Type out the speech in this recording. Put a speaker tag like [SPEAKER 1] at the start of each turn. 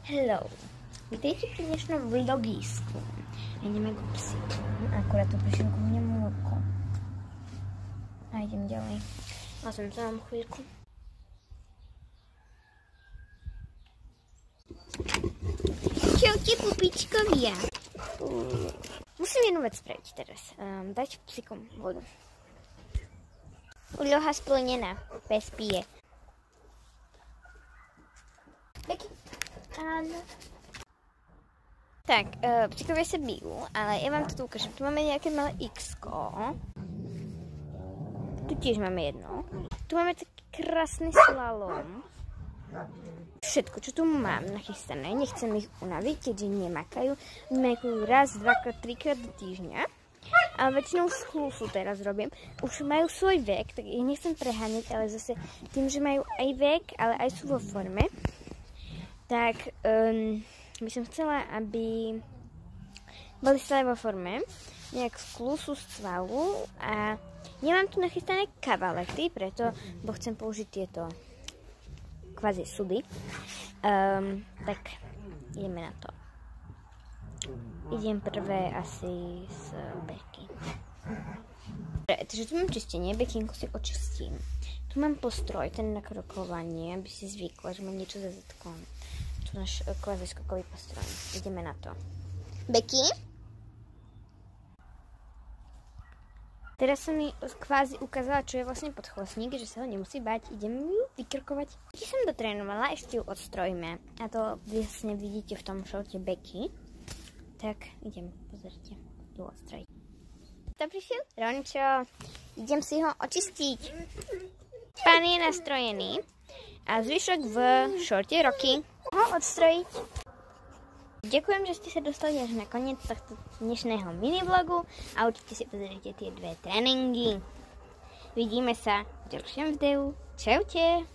[SPEAKER 1] Hello, vítejte pri dnešnom vlogísku. Ideme k psíku, akurát tu prišiel ku mne Múrko. A idem ďalej. A som sa vám chvíľku. Čaute, pupičkovia. Musím jednu vec spraviť teraz. Dať psíkom vodu. Úloha splnená. Pes pije. Beky. Áno. Tak, psíkovia sa bijú, ale ja vám to tu ukážem. Tu máme nejaké malé X-ko. Tu tiež máme jedno. Tu máme taký krásny slalom. Všetko, čo tu mám nachystané, nechcem ich unaviť, keďže nemakajú. Makajú raz, dvakrát, trikrát do týždňa. Ale väčšinou z chlusu teraz robím. Už majú svoj vek, tak ich nechcem preháňať, ale zase tým, že majú aj vek, ale aj sú vo forme, tak by som chcela, aby boli stále vo forme, nejak z klusu, z svalu a nemám tu nachystané kavalety, preto chcem použiť tieto kvázi sudy. Tak ideme na to. Idem prvé asi z Beky. Takže tu mám čistenie, Bekinku si očistím. Tu mám postroj, ten na krokovanie, aby si zvykla, že mám niečo za zadkom. Tu náš kvázi skokový postroj. Ideme na to. Beky? Teraz som mi kvázi ukázala, čo je vlastne podchvostník, že sa ho nemusí bať. Idem ju vykrkovať. Keď som dotrénovala, ešte ju odstrojíme. A to vlastne vidíte v tom šorte Beky. Tak idem, pozrite, ju odstrojiť. To prišiel? Rončo, idem si ho očistiť. Pán je nastrojený a zvyšok v šorte Roky ho odstrojiť. Ďakujem, že ste sa dostali až na koniec tohto dnešného minivlogu a určite si pozrite tie dve tréningy. Vidíme sa v ďalšom videu. Čaute!